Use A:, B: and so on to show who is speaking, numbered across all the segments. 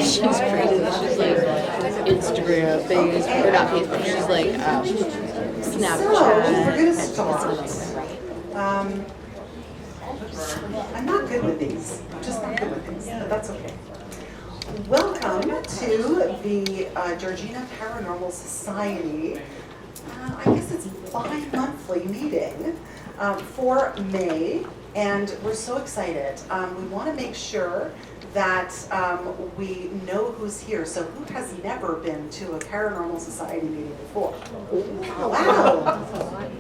A: She's crazy. She's like Instagram, Facebook, or not Facebook. She's like Snapchat.
B: So, we're going to start. I'm not good with these. I'm just not good with these, but that's okay. Welcome to the Georgina Paranormal Society. I guess it's bi-monthly meeting for May, and we're so excited. We want to make sure that we know who's here. So who has never been to a Paranormal Society meeting before? Wow!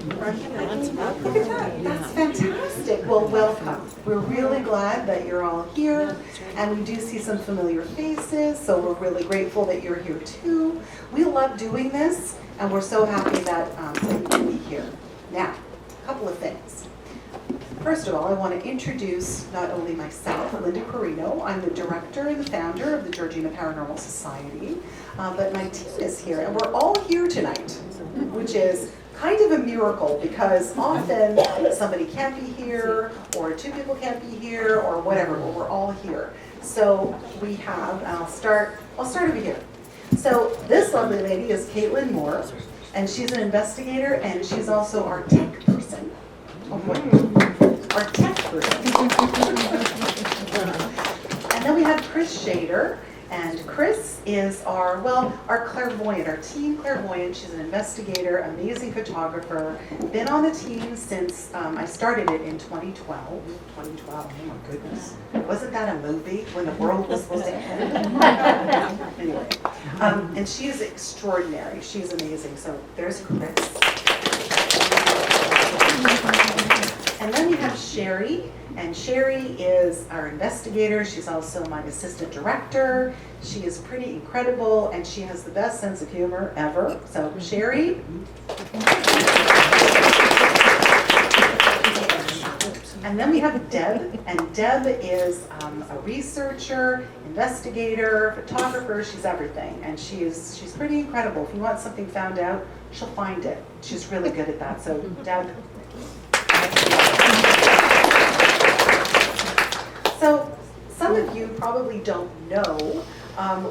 B: Look at that. That's fantastic. Well, welcome. We're really glad that you're all here, and we do see some familiar faces, so we're really grateful that you're here too. We love doing this, and we're so happy that you can be here. Now, a couple of things. First of all, I want to introduce not only myself, Linda Carino. I'm the director and the founder of the Georgina Paranormal Society, but my team is here, and we're all here tonight, which is kind of a miracle because often somebody can't be here, or two people can't be here, or whatever, but we're all here. So we have, and I'll start over here. So this lovely lady is Caitlin Moore, and she's an investigator, and she's also our tech person. Oh boy. Our tech person. And then we have Chris Shader, and Chris is our clairvoyant, our teen clairvoyant. She's an investigator, amazing photographer, been on the team since I started it in 2012. 2012, oh my goodness. Wasn't that a movie when the world was supposed to end? Anyway, and she is extraordinary. She's amazing. So there's Chris. And then we have Sherry, and Sherry is our investigator. She's also my assistant director. She is pretty incredible, and she has the best sense of humor ever. So Sherry. And then we have Deb, and Deb is a researcher, investigator, photographer. She's everything, and she's pretty incredible. If you want something found out, she'll find it. She's really good at that. So Deb. So some of you probably don't know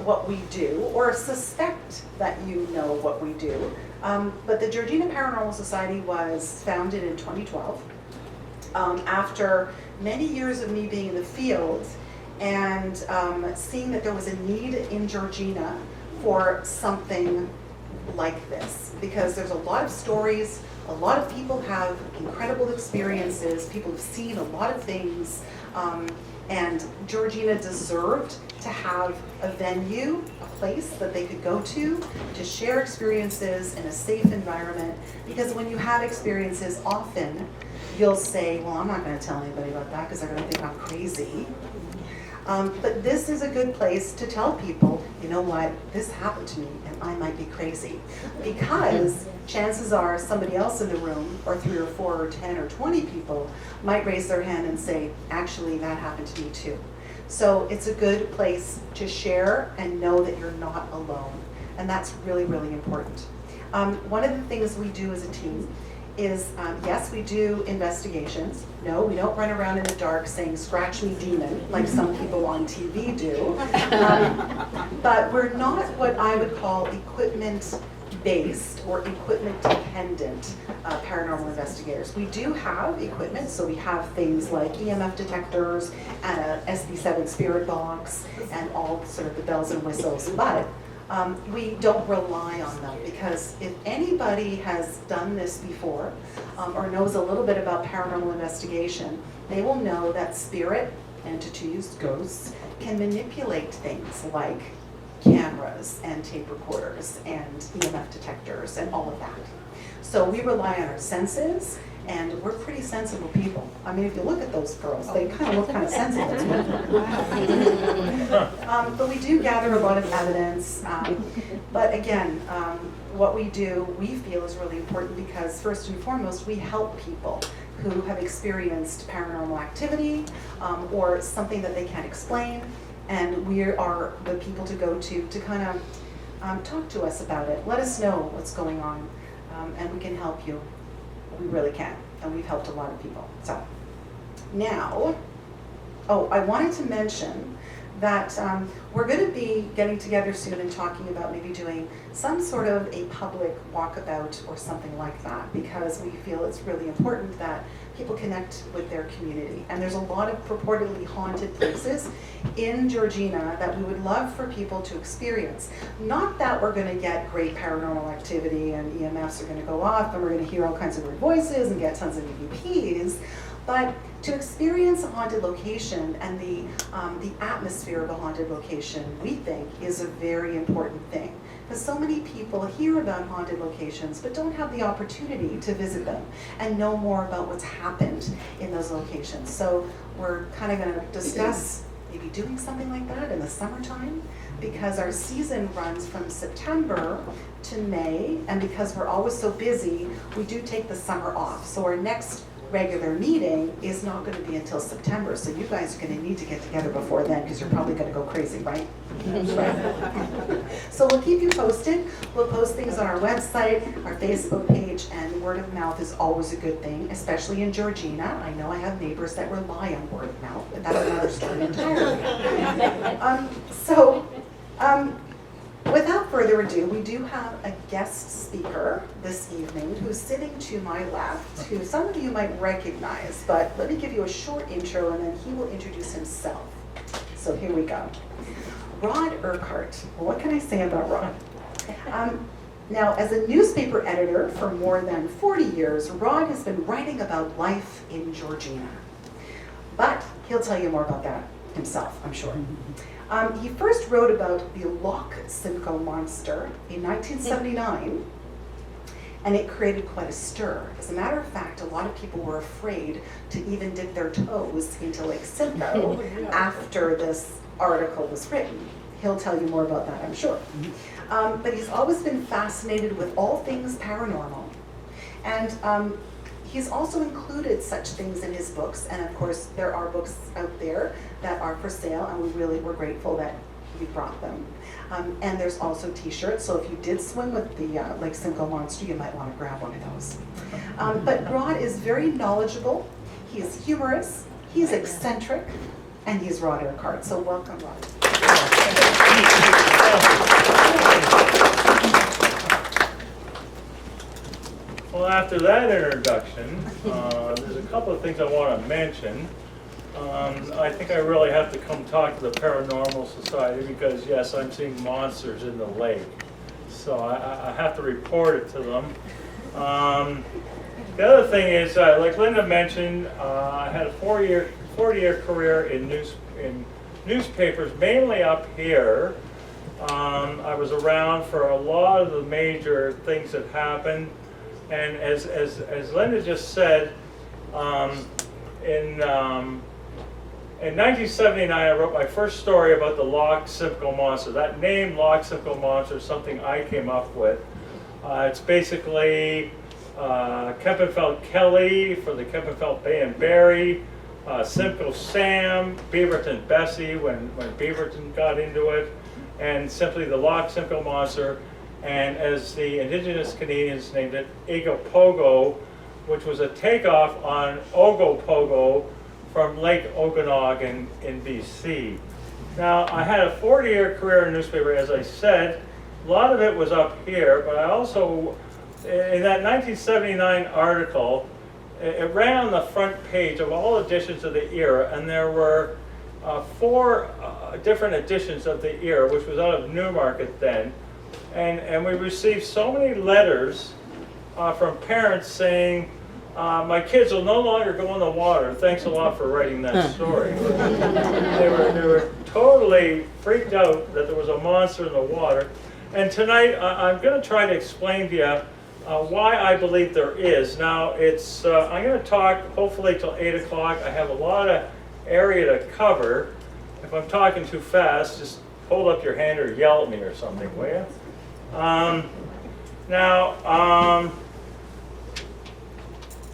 B: what we do, or suspect that you know what we do. But the Georgina Paranormal Society was founded in 2012 after many years of me being in the field and seeing that there was a need in Georgina for something like this, because there's a lot of stories, a lot of people have incredible experiences, people have seen a lot of things, and Georgina deserved to have a venue, a place that they could go to share experiences in a safe environment, because when you have experiences, often you'll say, well, I'm not going to tell anybody about that because they're going to think I'm crazy. But this is a good place to tell people, you know what, this happened to me and I might be crazy. Because chances are somebody else in the room, or 3 or 4 or 10 or 20 people, might raise their hand and say, actually that happened to me too. So it's a good place to share and know that you're not alone. And that's really, really important. One of the things we do as a team is, yes, we do investigations. No, we don't run around in the dark saying, scratch me demon, like some people on TV do. But we're not what I would call equipment-based or equipment-dependent paranormal investigators. We do have equipment, so we have things like EMF detectors and a SB7 spirit box and all sort of the bells and whistles, but we don't rely on them, because if anybody has done this before or knows a little bit about paranormal investigation, they will know that spirit, entities, ghosts, can manipulate things like cameras and tape recorders and EMF detectors and all of that. So we rely on our senses, and we're pretty sensible people. I mean, if you look at those girls, they kind of look kind of sensible to me. But we do gather a lot of evidence. But again, what we do, we feel is really important, because first and foremost, we help people who have experienced paranormal activity or something that they can't explain. And we are the people to go to kind of talk to us about it. Let us know what's going on, and we can help you. We really can, and we've helped a lot of people. So now, I wanted to mention that we're going to be getting together soon and talking about maybe doing some sort of a public walkabout or something like that, because we feel it's really important that people connect with their community. And there's a lot of purportedly haunted places in Georgina that we would love for people to experience. Not that we're going to get great paranormal activity and EMFs are going to go off and we're going to hear all kinds of weird voices and get tons of EVPs, but to experience a haunted location and the atmosphere of a haunted location, we think, is a very important thing. Because so many people hear about haunted locations but don't have the opportunity to visit them and know more about what's happened in those locations. So we're kind of going to discuss maybe doing something like that in the summertime, because our season runs from September to May, and because we're always so busy, we do take the summer off. So our next regular meeting is not going to be until September, so you guys are going to need to get together before then, because you're probably going to go crazy, right? Right. So we'll keep you posted. We'll post things on our website, our Facebook page, and word of mouth is always a good thing, especially in Georgina. I know I have neighbors that rely on word of mouth, but that's another story entirely. Without further ado, we do have a guest speaker this evening who's sitting to my left, who some of you might recognize, but let me give you a short intro and then he will introduce himself. So here we go. Rod Urquhart. Well, what can I say about Rod? Now, as a newspaper editor for more than 40 years, Rod has been writing about life in Georgina. But he'll tell you more about that himself, I'm sure. He first wrote about the Loch Simcoe Monster in 1979, and it created quite a stir. As a matter of fact, a lot of people were afraid to even dip their toes into Lake Simcoe after this article was written. He'll tell you more about that, I'm sure. But he's always been fascinated with all things paranormal. And he's also included such things in his books, and of course there are books out there that are for sale, and we're grateful that he brought them. And there's also t-shirts, so if you did swim with the Lake Simcoe Monster, you might want to grab one of those. But Rod is very knowledgeable, he is humorous, he's eccentric, and he's Rod Urquhart. So welcome, Rod.
C: Well, after that introduction, there's a couple of things I want to mention. I think I really have to come talk to the Paranormal Society because, yes, I'm seeing monsters in the lake. So I have to report it to them. The other thing is, like Linda mentioned, I had a 40-year career in newspapers, mainly up here. I was around for a lot of the major things that happened. And as Linda just said, in 1979, I wrote my first story about the Loch Simcoe Monster. That name, Loch Simcoe Monster, is something I came up with. It's basically Kempenfelt Kelly for the Kempenfelt Bay and Berry, Simcoe Sam, Beaverton Bessie when Beaverton got into it, and simply the Loch Simcoe Monster. And as the indigenous Canadians named it, Igopogo, which was a takeoff on Ogopogo from Lake Okanagan in BC. Now, I had a 40-year career in newspaper, as I said. A lot of it was up here, but I also, in that 1979 article, it ran on the front page of all editions of the era, and there were 4 different editions of the era, which was out of Newmarket then. And we received so many letters from parents saying, my kids will no longer go in the water. Thanks a lot for writing that story. They were totally freaked out that there was a monster in the water. And tonight I'm going to try to explain to you why I believe there is. Now it's I'm going to talk hopefully till 8 o'clock. I have a lot of area to cover. If I'm talking too fast, just hold up your hand or yell at me or something, will you? The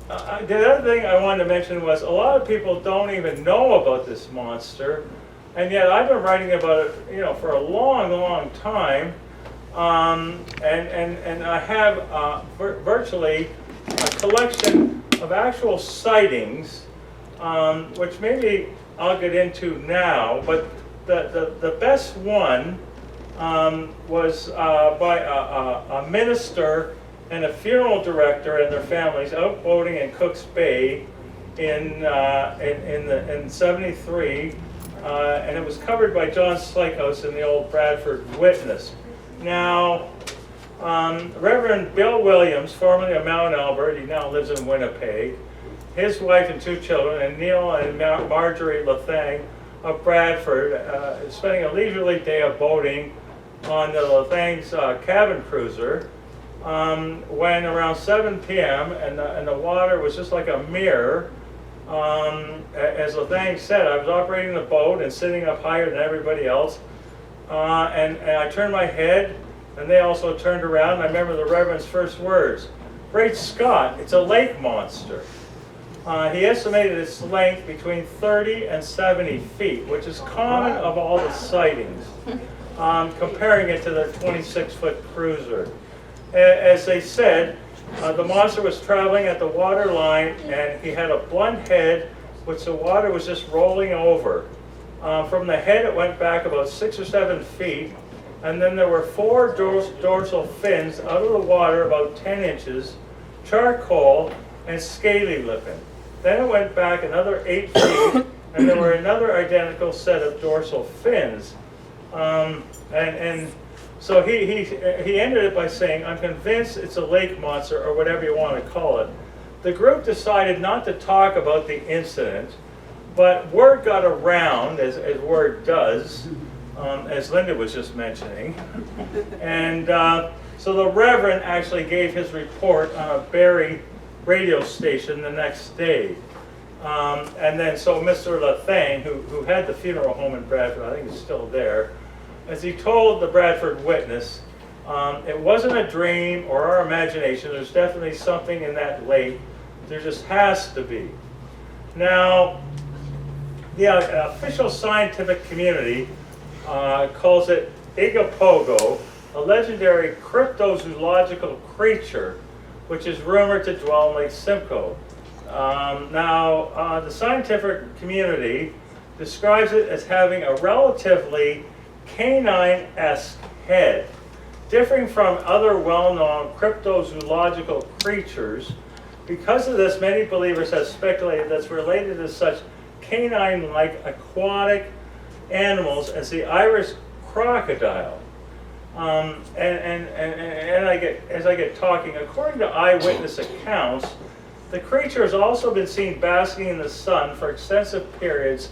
C: other thing I wanted to mention was a lot of people don't even know about this monster, and yet I've been writing about it, for a long, long time. And I have virtually a collection of actual sightings, which maybe I'll get into now. But the best one was by a minister and a funeral director and their families out boating in Cook's Bay in '73, and it was covered by John Slykehouse in the old Bradford Witness. Now, Reverend Bill Williams, formerly of Mount Albert, he now lives in Winnipeg, his wife and 2 children, and Neil and Marjorie Lathang of Bradford, spending a leisurely day of boating on the Lathang's cabin cruiser, when around 7 p.m. and the water was just like a mirror. As Lathang said, I was operating the boat and sitting up higher than everybody else, and I turned my head, and they also turned around, and I remember the Reverend's first words, "Great Scott, it's a lake monster." He estimated its length between 30 and 70 feet, which is common of all the sightings, comparing it to the 26-foot cruiser. As they said, the monster was traveling at the water line, and he had a blunt head, which the water was just rolling over. From the head, it went back about 6 or 7 feet, and then there were 4 dorsal fins out of the water about 10 inches, charcoal, and scaly lipping. Then it went back another 8 feet, and there were another identical set of dorsal fins. And so he ended it by saying, "I'm convinced it's a lake monster," or whatever you want to call it. The group decided not to talk about the incident, but word got around, as word does, as Linda was just mentioning. And so the Reverend actually gave his report on a Barrie radio station the next day. And then so Mr. Lathang, who had the funeral home in Bradford, I think is still there, as he told the Bradford Witness, it wasn't a dream or our imagination. There's definitely something in that lake. There just has to be. Now, the official scientific community calls it Igopogo, a legendary cryptozoological creature which is rumored to dwell in Lake Simcoe. Now, the scientific community describes it as having a relatively canine-esque head. Differing from other well-known cryptozoological creatures, because of this, many believers have speculated that it's related to such canine-like aquatic animals as the Irish crocodile. As I get talking, according to eyewitness accounts, the creature has also been seen basking in the sun for extensive periods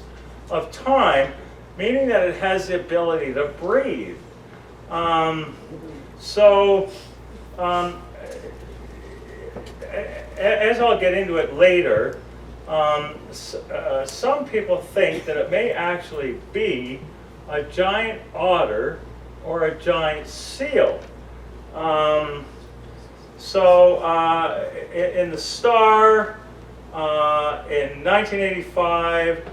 C: of time, meaning that it has the ability to breathe. As I'll get into it later, some people think that it may actually be a giant otter or a giant seal. In the Star, in 1985,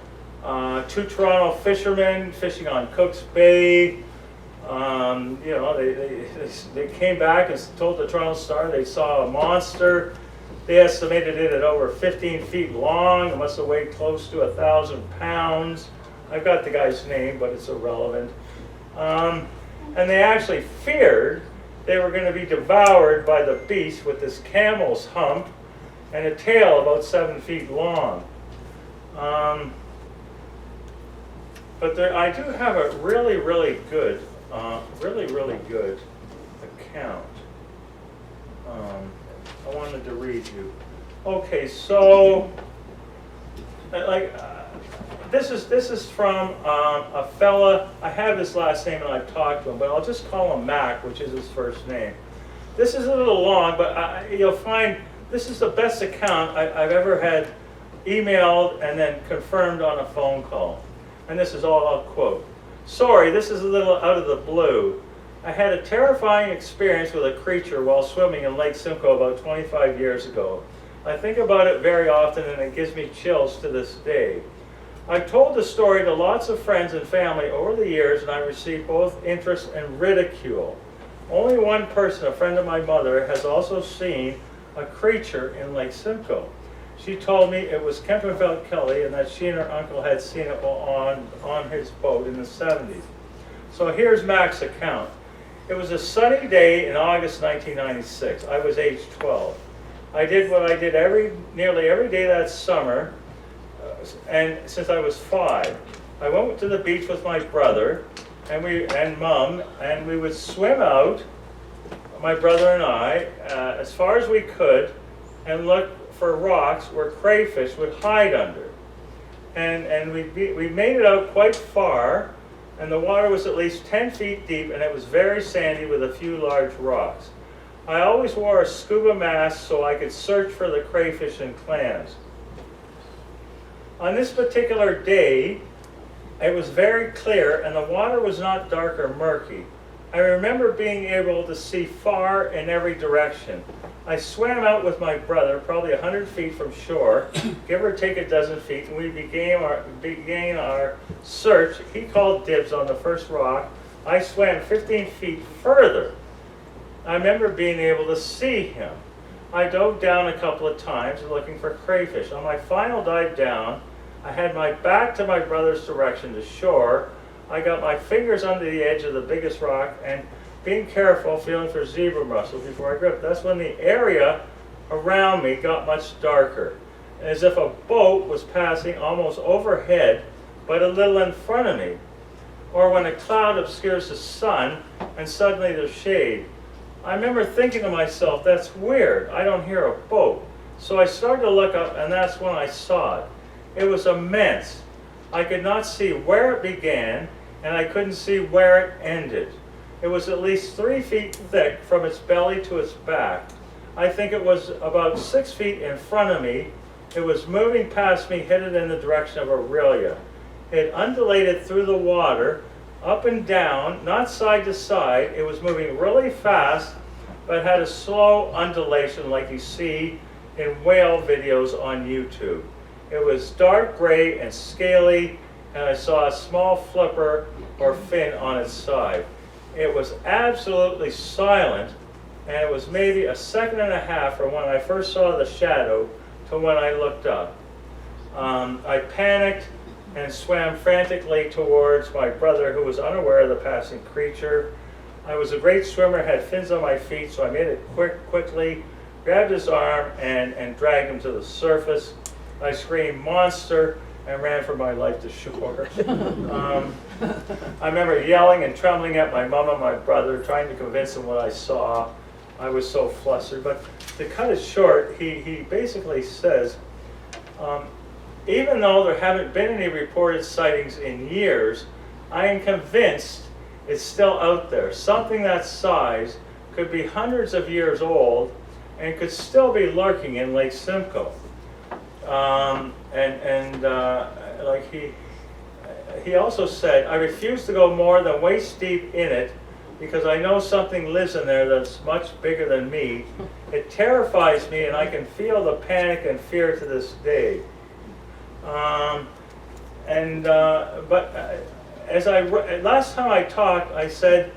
C: 2 Toronto fishermen fishing on Cook's Bay, they came back and told the Toronto Star they saw a monster. They estimated it at over 15 feet long. It must have weighed close to 1,000 pounds. I've got the guy's name, but it's irrelevant. And they actually feared they were going to be devoured by the beast with this camel's hump and a tail about 7 feet long. But I do have a really, really good account. I wanted to read you. Okay, so this is from a fella. I have his last name and I've talked to him, but I'll just call him Mac, which is his first name. This is a little long, but you'll find this is the best account I've ever had emailed and then confirmed on a phone call. And this is all I'll quote. "Sorry, this is a little out of the blue. I had a terrifying experience with a creature while swimming in Lake Simcoe about 25 years ago. I think about it very often and it gives me chills to this day. I've told the story to lots of friends and family over the years and I received both interest and ridicule. Only one person, a friend of my mother, has also seen a creature in Lake Simcoe. She told me it was Kempenfelt Kelly and that she and her uncle had seen it on his boat in the 70s. So here's Mac's account. It was a sunny day in August 1996. I was age 12. I did what I did nearly every day that summer, and since I was 5. I went to the beach with my brother and Mom, and we would swim out, my brother and I, as far as we could, and look for rocks where crayfish would hide under. And we made it out quite far, and the water was at least 10 feet deep, and it was very sandy with a few large rocks. I always wore a scuba mask so I could search for the crayfish and clams. On this particular day, it was very clear, and the water was not dark or murky. I remember being able to see far in every direction. I swam out with my brother, probably 100 feet from shore, give or take a dozen feet, and we began our search. He called dibs on the first rock. I swam 15 feet further. I remember being able to see him. I dove down a couple of times looking for crayfish. On my final dive down, I had my back to my brother's direction to shore. I got my fingers under the edge of the biggest rock and being careful, feeling for zebra mussels before I gripped. That's when the area around me got much darker, as if a boat was passing almost overhead, but a little in front of me. Or when a cloud obscures the sun and suddenly there's shade. I remember thinking to myself, that's weird, I don't hear a boat. So I started to look up, and that's when I saw it. It was immense. I could not see where it began, and I couldn't see where it ended. It was at least 3 feet thick from its belly to its back. I think it was about 6 feet in front of me. It was moving past me, headed in the direction of Aurelia. It undulated through the water, up and down, not side to side. It was moving really fast, but had a slow undulation like you see in whale videos on YouTube. It was dark gray and scaly, and I saw a small flipper or fin on its side. It was absolutely silent, and it was maybe a second and a half from when I first saw the shadow to when I looked up. I panicked and swam frantically towards my brother, who was unaware of the passing creature. I was a great swimmer, had fins on my feet, so I made it quickly, grabbed his arm, and dragged him to the surface. I screamed, "Monster!" and ran for my life to shore. I remember yelling and trembling at my mom and my brother, trying to convince them what I saw. I was so flustered. But to cut it short, he basically says, even though there haven't been any reported sightings in years, I am convinced it's still out there. Something that size could be hundreds of years old and could still be lurking in Lake Simcoe. Like he also said, I refuse to go more than waist deep in it because I know something lives in there that's much bigger than me. It terrifies me, and I can feel the panic and fear to this day. Last time I talked, I said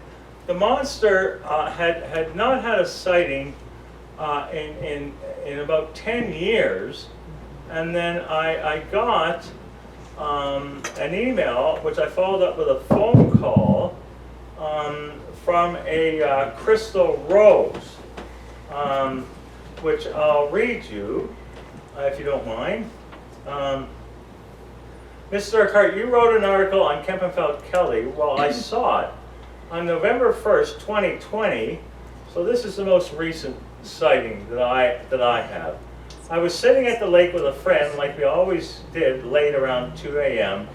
C: the monster had not had a sighting in about 10 years, and then I got an email, which I followed up with a phone call from a crystal rose, which I'll read you, if you don't mind. Mr. Urquhart, you wrote an article on Kempenfelt Kelly. Well, I saw it on November 1st, 2020. So this is the most recent sighting that I have. I was sitting at the lake with a friend, like we always did, late around 2 a.m.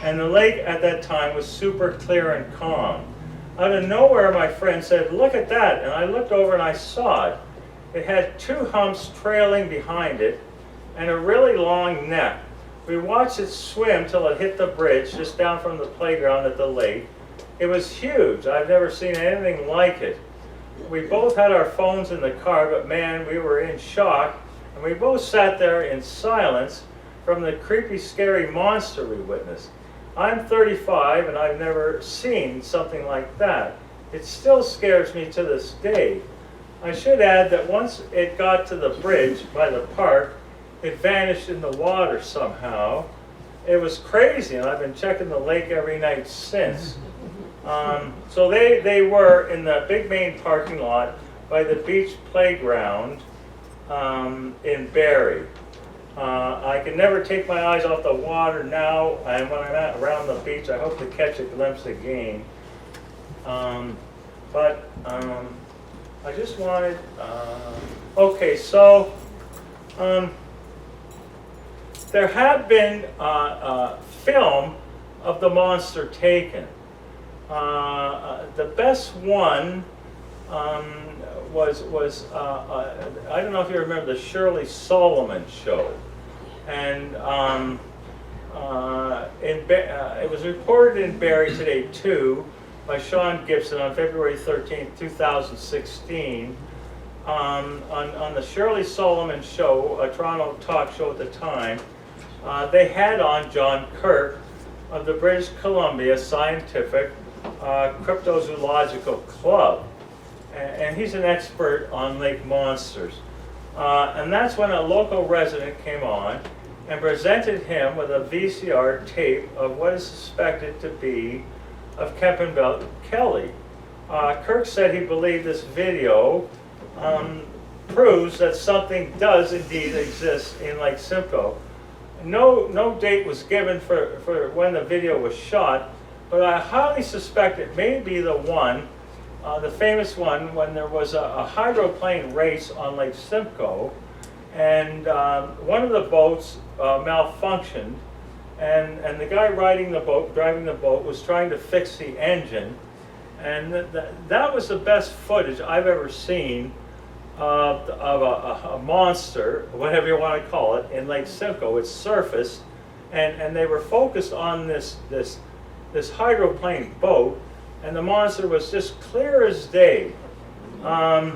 C: And the lake at that time was super clear and calm. Out of nowhere, my friend said, "Look at that." And I looked over and I saw it. It had 2 humps trailing behind it and a really long neck. We watched it swim till it hit the bridge just down from the playground at the lake. It was huge. I've never seen anything like it. We both had our phones in the car, but man, we were in shock. And we both sat there in silence from the creepy, scary monster we witnessed. I'm 35 and I've never seen something like that. It still scares me to this day. I should add that once it got to the bridge by the park, it vanished in the water somehow. It was crazy, and I've been checking the lake every night since. So they were in the big main parking lot by the beach playground in Barrie. I can never take my eyes off the water now, and when I'm around the beach, I hope to catch a glimpse again. But I just wanted, okay, so there had been film of the monster taken. The best one was I don't know if you remember the Shirley Solomon show, and it was reported in Barrie Today too by Sean Gibson on February 13th, 2016. On the Shirley Solomon show, a Toronto talk show at the time, they had on John Kirk of the British Columbia Scientific Cryptozoological Club. And he's an expert on lake monsters. And that's when a local resident came on and presented him with a VCR tape of what is suspected to be of Kempenfelt Kelly. Kirk said he believed this video proves that something does indeed exist in Lake Simcoe. No date was given for when the video was shot, but I highly suspect it may be the one, the famous one, when there was a hydroplane race on Lake Simcoe, and one of the boats malfunctioned, and the guy driving the boat, was trying to fix the engine, and that was the best footage I've ever seen of a monster, whatever you want to call it, in Lake Simcoe. It surfaced, and they were focused on this hydroplane boat, and the monster was just clear as day. Now,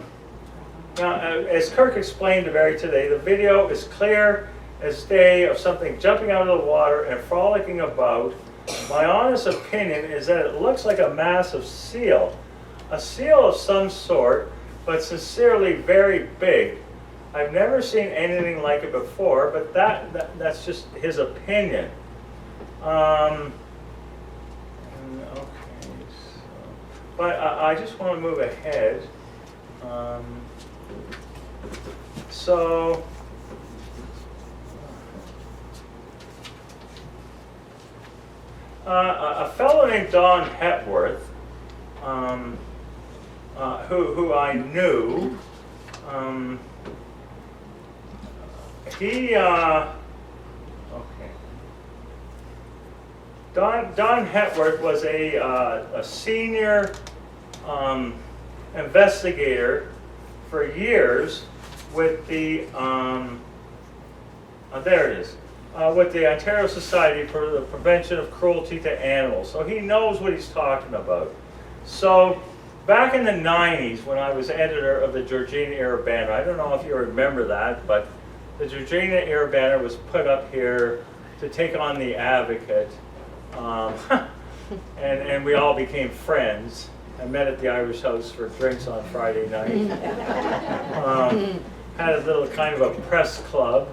C: as Kirk explained to Barrie Today, the video is clear as day of something jumping out of the water and frolicking about. My honest opinion is that it looks like a massive seal, a seal of some sort, but sincerely very big. I've never seen anything like it before, but that's just his opinion. Okay, so, but I just want to move ahead. So, a fellow named Don Hetworth, who I knew, Don Hetworth was a senior investigator for years with the there it is, with the Ontario Society for the Prevention of Cruelty to Animals. So he knows what he's talking about. So back in the 90s, when I was editor of the Georgina Era Banner, I don't know if you remember that, but the Georgina Era Banner was put up here to take on the Advocate, and we all became friends. I met at the Irish House for drinks on Friday night. Had a little kind of a press club,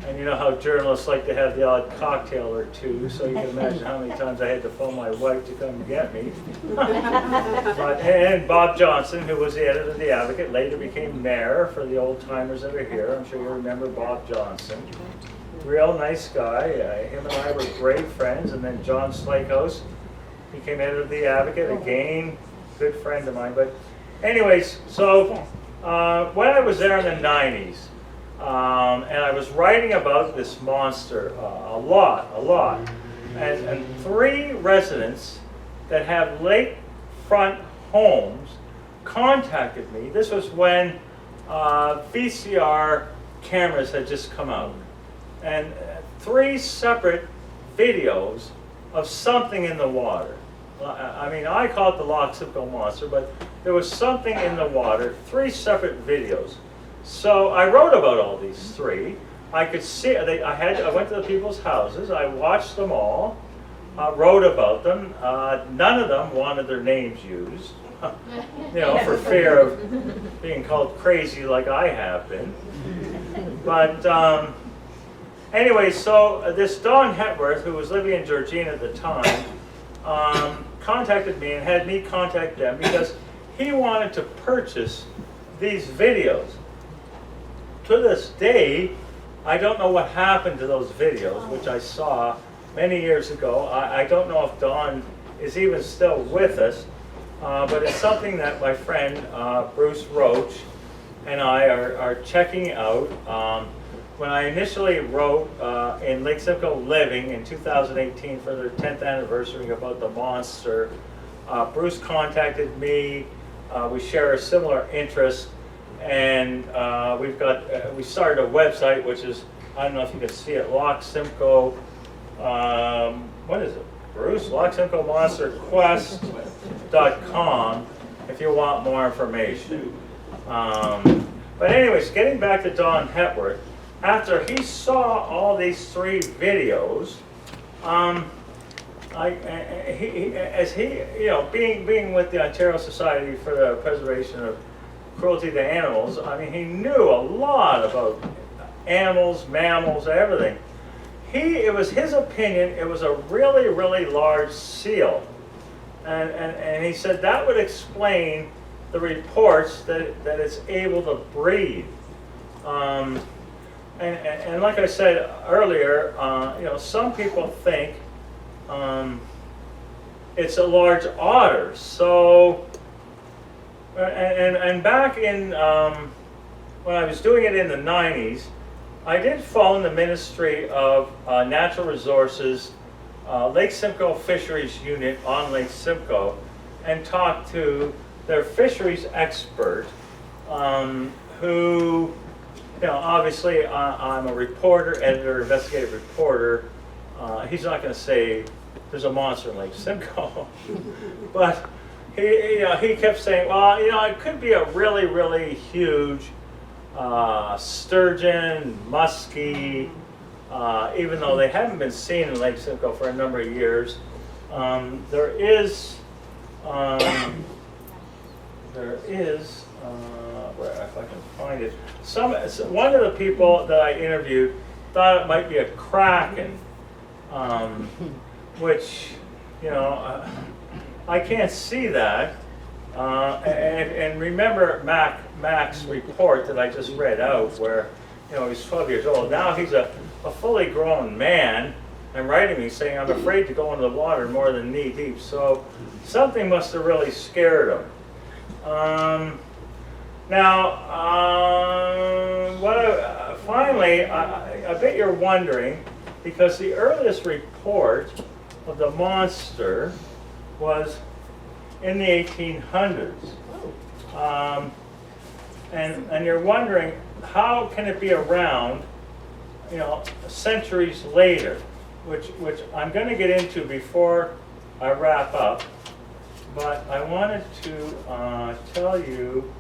C: and you know how journalists like to have the odd cocktail or two, so you can imagine how many times I had to phone my wife to come get me. And Bob Johnson, who was the editor of the Advocate, later became mayor for the old timers that are here. I'm sure you remember Bob Johnson. Real nice guy. Him and I were great friends. And then John Slakehouse became editor of the Advocate, again, good friend of mine. But anyways, so when I was there in the 90s, and I was writing about this monster a lot, and 3 residents that have lakefront homes contacted me. This was when VCR cameras had just come out, and 3 separate videos of something in the water. I mean, I call it the Loch Simcoe Monster, but there was something in the water, 3 separate videos. So I wrote about all these 3. I could see, I went to the people's houses, I watched them all, wrote about them. None of them wanted their names used, you know, for fear of being called crazy like I have been. But Anyway, so this Don Hetworth, who was living in Georgina at the time, contacted me and had me contact them because he wanted to purchase these videos. To this day, I don't know what happened to those videos, which I saw many years ago. I don't know if Don is even still with us, but it's something that my friend Bruce Roach and I are checking out. When I initially wrote in Lake Simcoe Living in 2018 for their 10th anniversary about the monster, Bruce contacted me. We share a similar interest, and we started a website, which is, I don't know if you can see it, Loch Simcoe, what is it, Bruce? Loch Simcoe Monster Quest.com if you want more information. But anyways, getting back to Don Hetworth, after he saw all these 3 videos, being with the Ontario Society for the Preservation of Cruelty to Animals, I mean, he knew a lot about animals, mammals, everything. It was his opinion it was a really, really large seal. And he said that would explain the reports that it's able to breathe. And like I said earlier, some people think it's a large otter. So, and back in, when I was doing it in the 90s, I did phone the Ministry of Natural Resources, Lake Simcoe Fisheries Unit on Lake Simcoe, and talked to their fisheries expert, who, obviously I'm a reporter, editor, investigative reporter. He's not going to say there's a monster in Lake Simcoe, but he kept saying, well, it could be a really, really huge sturgeon, muskie, even though they haven't been seen in Lake Simcoe for a number of years. There is, where if I can find it, one of the people that I interviewed thought it might be a kraken, which, I can't see that. And remember Mac's report that I just read out, where he's 12 years old. Now he's a fully grown man, and writing me saying, I'm afraid to go into the water more than knee deep. So something must have really scared him. Finally, I bet you're wondering, because the earliest report of the monster was in the 1800s. And you're wondering, how can it be around, centuries later, which I'm going to get into before I wrap up. But I wanted to tell you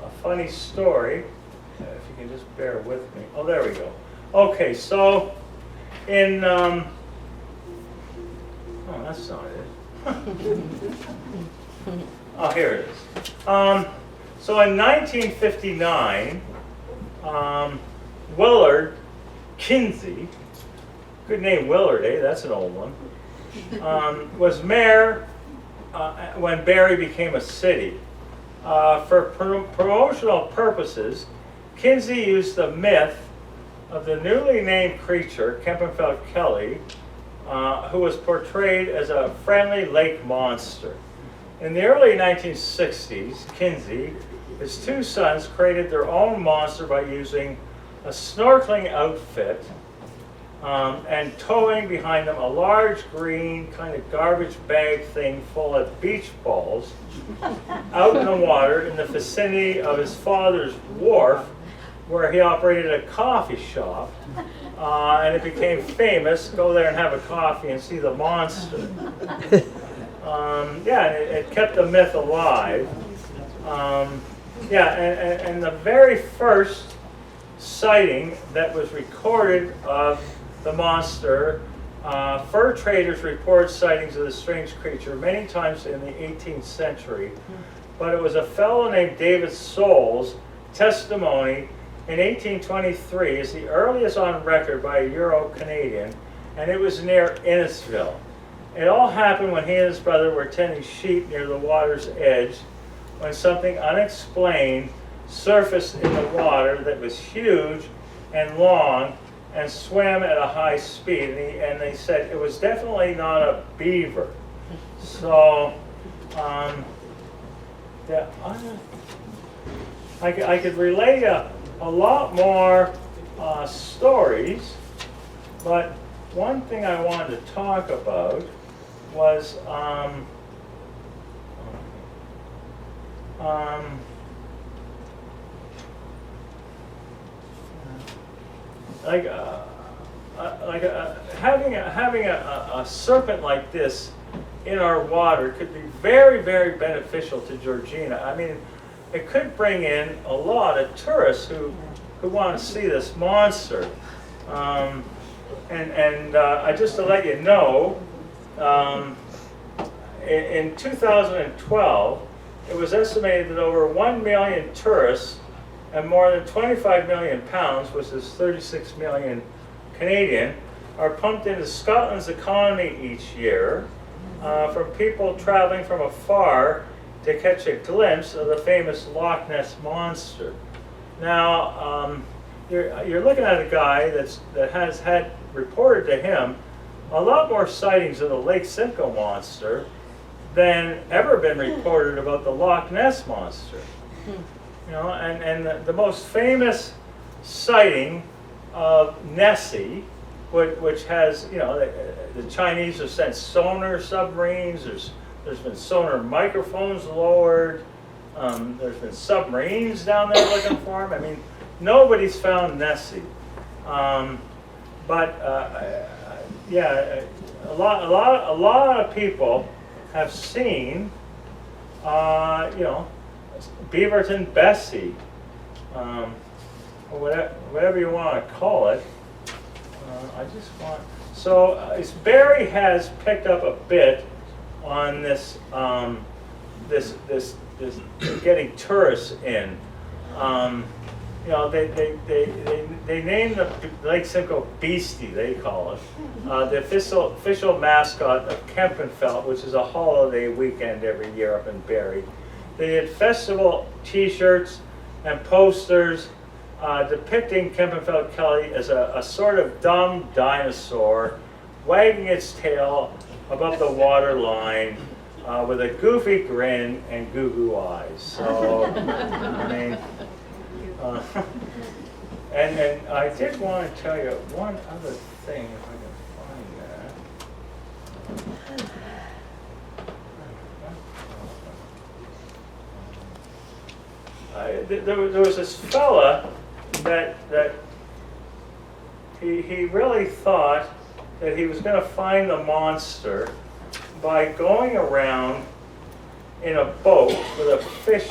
C: a funny story, if you can just bear with me. Oh, there we go. Okay, so in, oh, that's not it. Oh, here it is. So in 1959, Willard Kinsey, good name Willard, eh? That's an old one, was mayor when Barrie became a city. For promotional purposes, Kinsey used the myth of the newly named creature, Kempenfelt Kelly, who was portrayed as a friendly lake monster. In the early 1960s, Kinsey, his 2 sons, created their own monster by using a snorkeling outfit and towing behind them a large green kind of garbage bag thing full of beach balls out in the water in the vicinity of his father's wharf, where he operated a coffee shop, and it became famous. Go there and have a coffee and see the monster. It kept the myth alive. And the very first sighting that was recorded of the monster, fur traders report sightings of the strange creature many times in the 18th century, but it was a fellow named David Soul's testimony in 1823 is the earliest on record by a Euro-Canadian, and it was near Innisfil. It all happened when he and his brother were tending sheep near the water's edge, when something unexplained surfaced in the water that was huge and long and swam at a high speed. And they said it was definitely not a beaver. So, I could relate a lot more stories, but one thing I wanted to talk about was having a serpent like this in our water could be very, very beneficial to Georgina. I mean, it could bring in a lot of tourists who want to see this monster. Just to let you know, in 2012, it was estimated that over 1 million tourists and more than 25 million pounds, which is 36 million Canadian, are pumped into Scotland's economy each year from people traveling from afar to catch a glimpse of the famous Loch Ness Monster. Now, you're looking at a guy that has had reported to him a lot more sightings of the Lake Simcoe Monster than ever been reported about the Loch Ness Monster. You know, and the most famous sighting of Nessie, which has, you know, the Chinese have sent sonar submarines. There's been sonar microphones lowered. There's been submarines down there looking for him. I mean, nobody's found Nessie. Yeah, a lot of people have seen, you know, Beaverton Bessie, or whatever you want to call it. So Barry has picked up a bit on this, this getting tourists in. You know, they named the Lake Simcoe Beastie, they call it, the official mascot of Kempenfelt, which is a holiday weekend every year up in Barrie. They did festival T-shirts and posters depicting Kempenfelt Kelly as a sort of dumb dinosaur wagging its tail above the water line with a goofy grin and goo-goo eyes. So, I mean, and I did want to tell you one other thing, if I can find that. There was this fella that he really thought that he was going to find the monster by going around in a boat with a fish